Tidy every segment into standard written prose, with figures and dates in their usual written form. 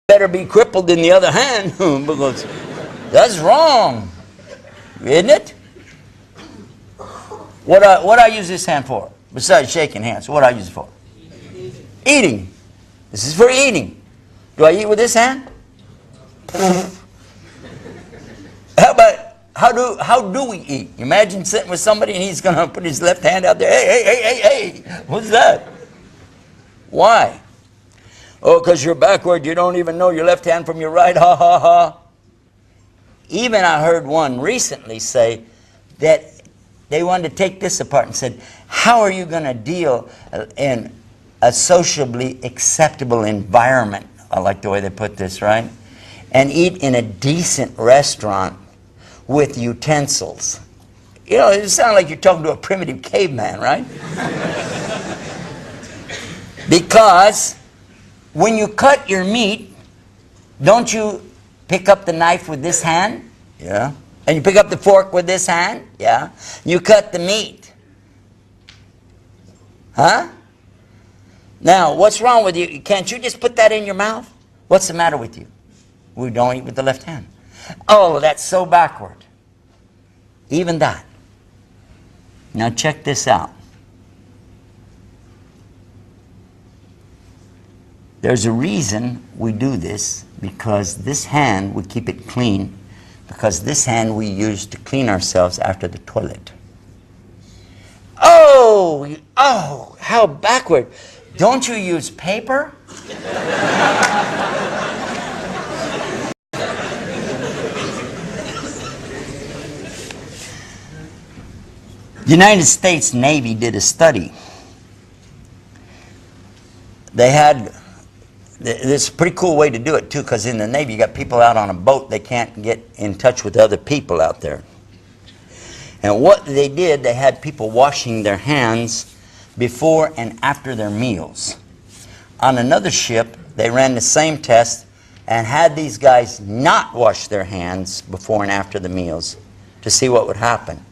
better be crippled in the other hand because that's wrong, isn't it? What I use this hand for? Besides shaking hands, what I use it for? Eating. This is for eating. Do I eat with this hand? How do we eat? Imagine sitting with somebody and he's going to put his left hand out there. Hey, what's that? Why? Oh, because you're backward. You don't even know your left hand from your right. Ha, ha, ha. Even I heard one recently say that they wanted to take this apart and said, how are you going to deal in a sociably acceptable environment? I like the way they put this, right? And eat in a decent restaurant with utensils. You know, it sounds like you're talking to a primitive caveman, right? Because when you cut your meat, don't you pick up the knife with this hand? Yeah. And you pick up the fork with this hand? Yeah. You cut the meat. Huh? Now, what's wrong with you? Can't you just put that in your mouth? What's the matter with you? We don't eat with the left hand. Oh, that's so backward. Even that. Now check this out. There's a reason we do this, because this hand, we keep it clean, because this hand we use to clean ourselves after the toilet. Oh, how backward. Don't you use paper? The United States Navy did a study. They had, this is a pretty cool way to do it too, because in the Navy you got people out on a boat, they can't get in touch with other people out there. And what they did, they had people washing their hands before and after their meals. On another ship, they ran the same test and had these guys not wash their hands before and after the meals to see what would happen.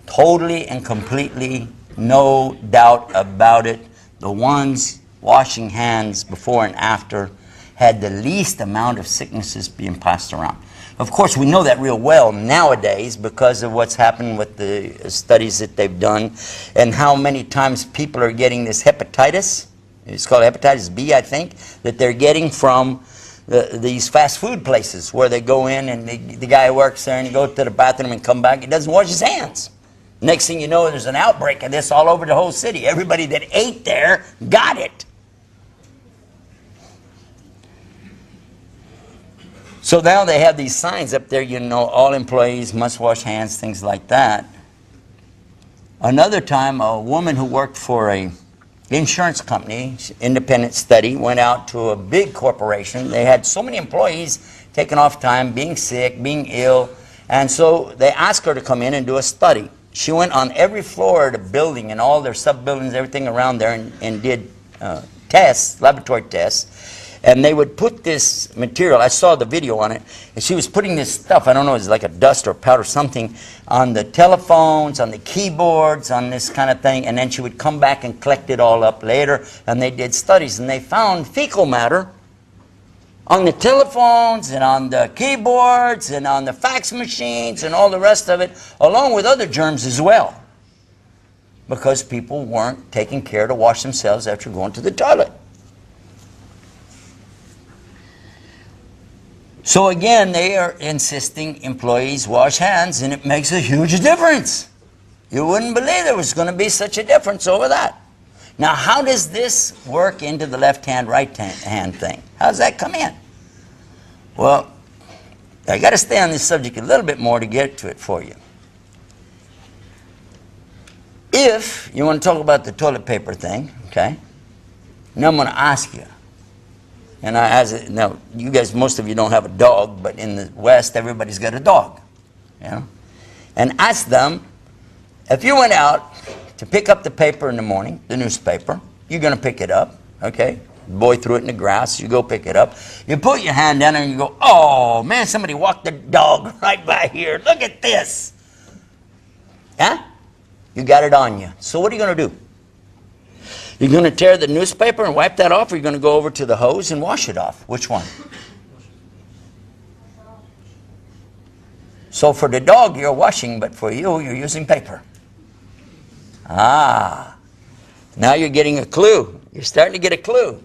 Totally and completely, no doubt about it, the ones washing hands before and after had the least amount of sicknesses being passed around. Of course, we know that real well nowadays because of what's happened with the studies that they've done and how many times people are getting this hepatitis. It's called hepatitis B, I think, that they're getting from these fast food places where they go in and the guy works there and he goes to the bathroom and come back, he doesn't wash his hands. Next thing you know, there's an outbreak of this all over the whole city. Everybody that ate there got it. So now they have these signs up there, you know, all employees must wash hands, things like that. Another time, a woman who worked for an insurance company, independent study, went out to a big corporation. They had so many employees taking off time, being sick, being ill, and so they asked her to come in and do a study. She went on every floor of the building and all their sub-buildings, everything around there, and did tests, laboratory tests. And they would put this material, I saw the video on it, and she was putting this stuff, I don't know, it's like a dust or powder or something, on the telephones, on the keyboards, on this kind of thing, and then she would come back and collect it all up later, and they did studies, and they found fecal matter on the telephones and on the keyboards and on the fax machines and all the rest of it, along with other germs as well, because people weren't taking care to wash themselves after going to the toilet. So again, they are insisting employees wash hands, and it makes a huge difference. You wouldn't believe there was going to be such a difference over that. Now, how does this work into the left hand, right hand thing? How does that come in? Well, I got to stay on this subject a little bit more to get to it for you. If you want to talk about the toilet paper thing, okay, now I'm going to ask you. And now, you guys, most of you don't have a dog, but in the West, everybody's got a dog. You know? And ask them, if you went out to pick up the paper in the morning, the newspaper, you're going to pick it up, okay? The boy threw it in the grass, you go pick it up. You put your hand down there and you go, oh, man, somebody walked the dog right by here. Look at this. Huh? You got it on you. So what are you going to do? You're going to tear the newspaper and wipe that off, or you're going to go over to the hose and wash it off? Which one? So for the dog, you're washing, but for you, you're using paper. Ah, now you're getting a clue. You're starting to get a clue.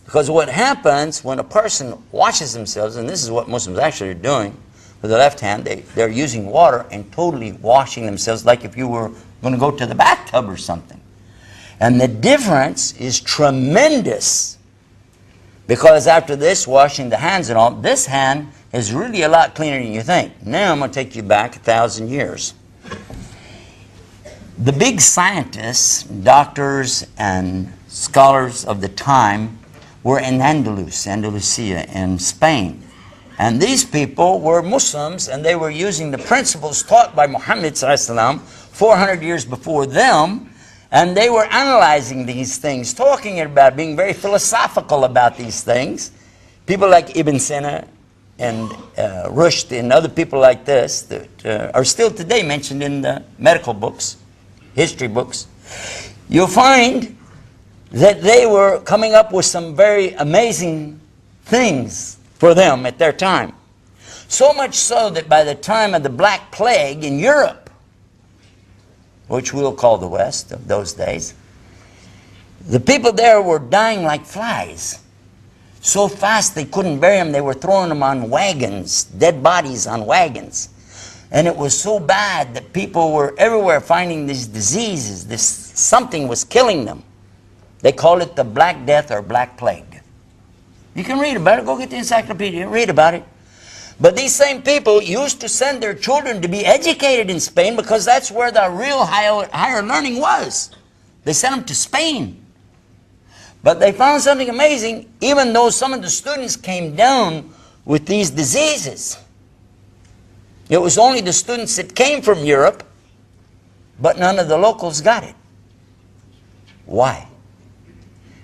Because what happens when a person washes themselves, and this is what Muslims actually are doing, with the left hand, they're using water and totally washing themselves like if you were going to go to the bathtub or something. And the difference is tremendous. Because after this, washing the hands and all, this hand is really a lot cleaner than you think. Now I'm going to take you back 1,000 years. The big scientists, doctors, and scholars of the time were in Andalusia in Spain. And these people were Muslims, and they were using the principles taught by Muhammad 400 years before them, and they were analyzing these things, talking about, being very philosophical about these things. People like Ibn Sina and Rushdie and other people like this that are still today mentioned in the medical books, history books. You'll find that they were coming up with some very amazing things for them at their time. So much so that by the time of the Black Plague in Europe, which we'll call the West of those days, the people there were dying like flies. So fast they couldn't bury them, they were throwing them on wagons, dead bodies on wagons. And it was so bad that people were everywhere finding these diseases. Something was killing them. They called it the Black Death or Black Plague. You can read about it. Go get the encyclopedia, read about it. But these same people used to send their children to be educated in Spain because that's where the real higher learning was. They sent them to Spain. But they found something amazing, even though some of the students came down with these diseases. It was only the students that came from Europe, but none of the locals got it. Why?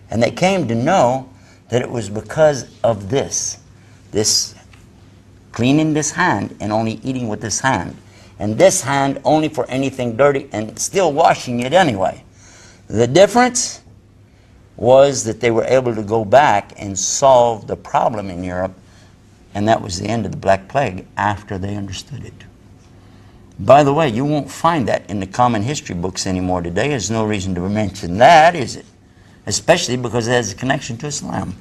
And they came to know that it was because of this cleaning this hand and only eating with this hand, and this hand only for anything dirty and still washing it anyway. The difference was that they were able to go back and solve the problem in Europe, and that was the end of the Black Plague after they understood it. By the way, you won't find that in the common history books anymore today. There's no reason to mention that, is it? Especially because it has a connection to Islam.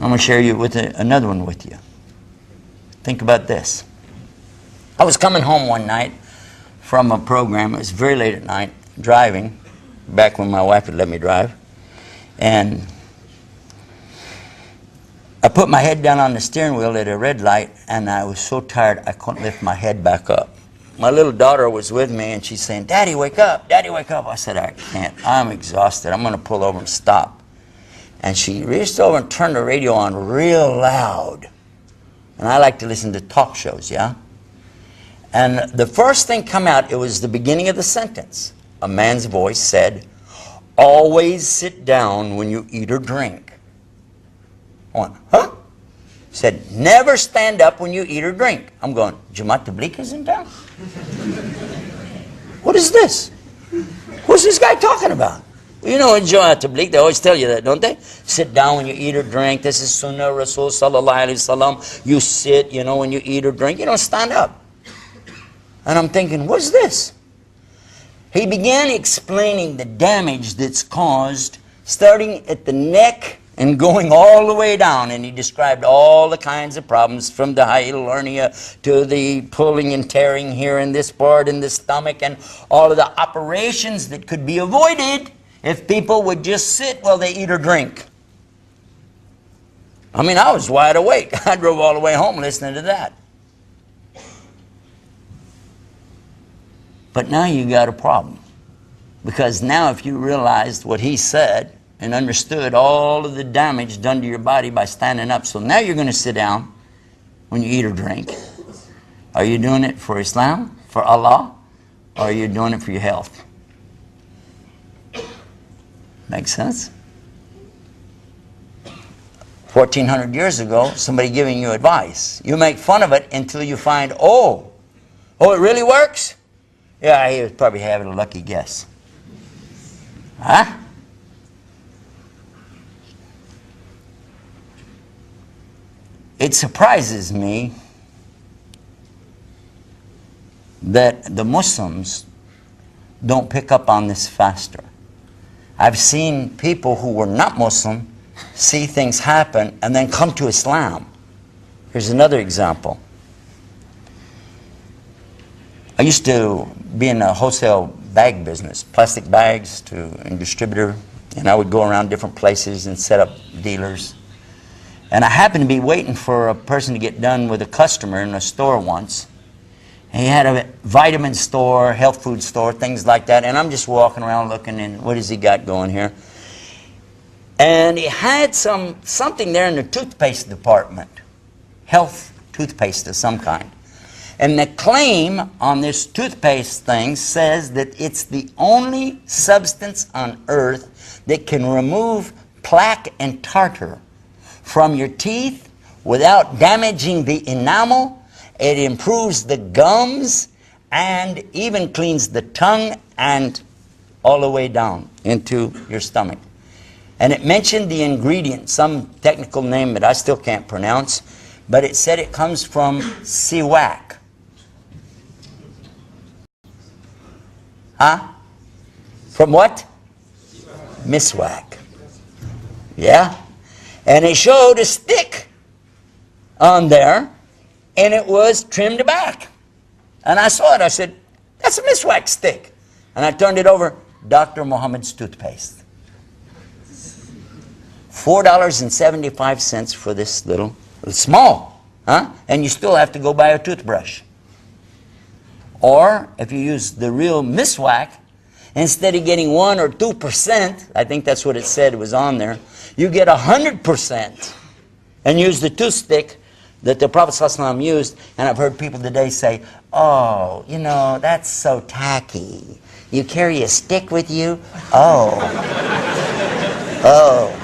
I'm going to share another one with you. Think about this. I was coming home one night from a program. It was very late at night, driving, back when my wife would let me drive. And I put my head down on the steering wheel at a red light, and I was so tired I couldn't lift my head back up. My little daughter was with me, and she's saying, "Daddy, wake up. Daddy, wake up." I said, "I can't. I'm exhausted. I'm going to pull over and stop." And she reached over and turned the radio on real loud. And I like to listen to talk shows, yeah? And the first thing come out, it was the beginning of the sentence. A man's voice said, "Always sit down when you eat or drink." I went, huh? Said, "Never stand up when you eat or drink." I'm going, Jamaat Tabligh is in town? What is this? What's this guy talking about? You know, in Jamaat Tabligh, they always tell you that, don't they? Sit down when you eat or drink. This is Sunnah Rasul Sallallahu Alaihi Wasallam. You sit, you know, when you eat or drink. You don't stand up. And I'm thinking, what's this? He began explaining the damage that's caused, starting at the neck and going all the way down. And he described all the kinds of problems, from the hiatal hernia to the pulling and tearing here in this part in the stomach, and all of the operations that could be avoided if people would just sit while they eat or drink. I mean, I was wide awake. I drove all the way home listening to that. But now you got a problem. Because now if you realized what he said and understood all of the damage done to your body by standing up, so now you're going to sit down when you eat or drink. Are you doing it for Islam, for Allah, or are you doing it for your health? Makes sense? 1,400 years ago, somebody giving you advice. You make fun of it until you find, oh, it really works? Yeah, he was probably having a lucky guess. Huh? It surprises me that the Muslims don't pick up on this faster. I've seen people who were not Muslim see things happen and then come to Islam. Here's another example. I used to be in a wholesale bag business, plastic bags to a distributor, and I would go around different places and set up dealers. And I happened to be waiting for a person to get done with a customer in a store once. And he had a vitamin store, health food store, things like that. And I'm just walking around looking, and what has he got going here? And he had something there in the toothpaste department, health toothpaste of some kind. And the claim on this toothpaste thing says that it's the only substance on earth that can remove plaque and tartar from your teeth without damaging the enamel. It improves the gums and even cleans the tongue and all the way down into your stomach. And it mentioned the ingredient, some technical name that I still can't pronounce, but it said it comes from siwak. Huh? From what? Miswak. Yeah? And it showed a stick on there, and it was trimmed back. And I saw it. I said, that's a miswak stick. And I turned it over, Dr. Muhammad's toothpaste. $4.75 for this little, small, huh? And you still have to go buy a toothbrush. Or if you use the real miswak, instead of getting 1 or 2%, I think that's what it said, it was on there, you get 100% and use the toothstick that the Prophet ﷺ used. And I've heard people today say, oh, you know, that's so tacky. You carry a stick with you? Oh. Oh.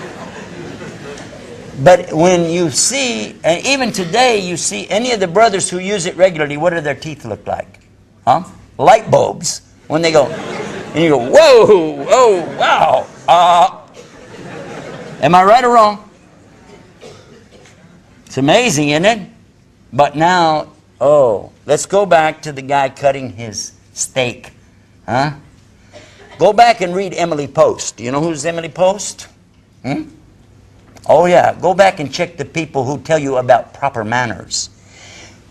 But when you see, and even today you see any of the brothers who use it regularly, what do their teeth look like? Huh? Light bulbs. When they go, and you go, whoa, oh, wow. Am I right or wrong? It's amazing, isn't it? But now, oh, let's go back to the guy cutting his steak. Huh? Go back and read Emily Post. Do you know who's Emily Post? Oh yeah, go back and check the people who tell you about proper manners.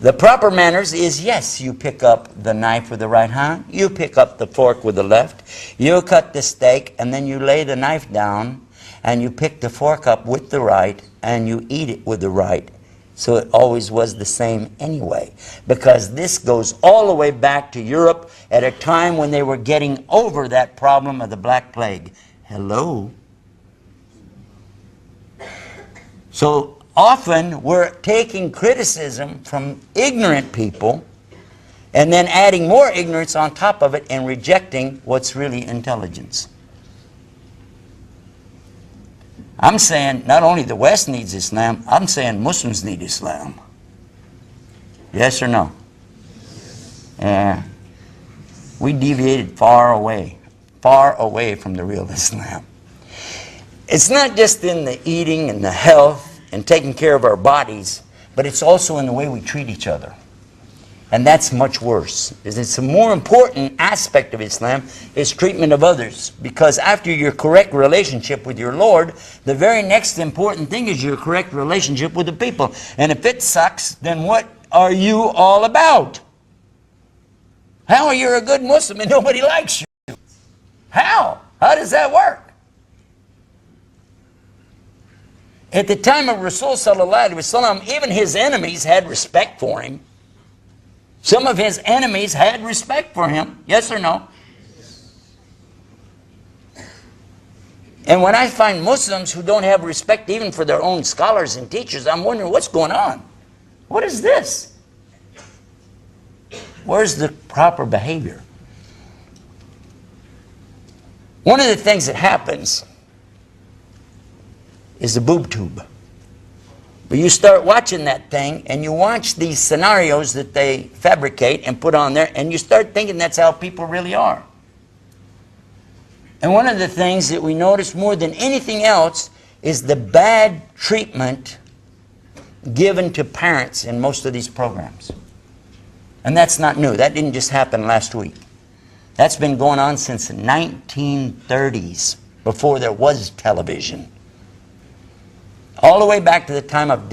The proper manners is, yes, you pick up the knife with the right hand, you pick up the fork with the left, you cut the steak, and then you lay the knife down, and you pick the fork up with the right, and you eat it with the right. So it always was the same anyway, because this goes all the way back to Europe at a time when they were getting over that problem of the Black Plague. Hello? So often we're taking criticism from ignorant people and then adding more ignorance on top of it and rejecting what's really intelligence. I'm saying not only the West needs Islam, I'm saying Muslims need Islam. Yes or no? We deviated far away from the real Islam. It's not just in the eating and the health and taking care of our bodies, but it's also in the way we treat each other. And that's much worse. It's a more important aspect of Islam is treatment of others. Because after your correct relationship with your Lord, the very next important thing is your correct relationship with the people. And if it sucks, then what are you all about? How are you a good Muslim and nobody likes you? How? How does that work? At the time of Rasul sallallahu alaihi wasallam, even his enemies had respect for him. Some of his enemies had respect for him. Yes or no? And when I find Muslims who don't have respect even for their own scholars and teachers, I'm wondering what's going on. What is this? Where's the proper behavior? One of the things that happens is the boob tube. But you start watching that thing, and you watch these scenarios that they fabricate and put on there, and you start thinking that's how people really are. And one of the things that we notice more than anything else is the bad treatment given to parents in most of these programs. And that's not new. That didn't just happen last week. That's been going on since the 1930s, before there was television. All the way back to the time of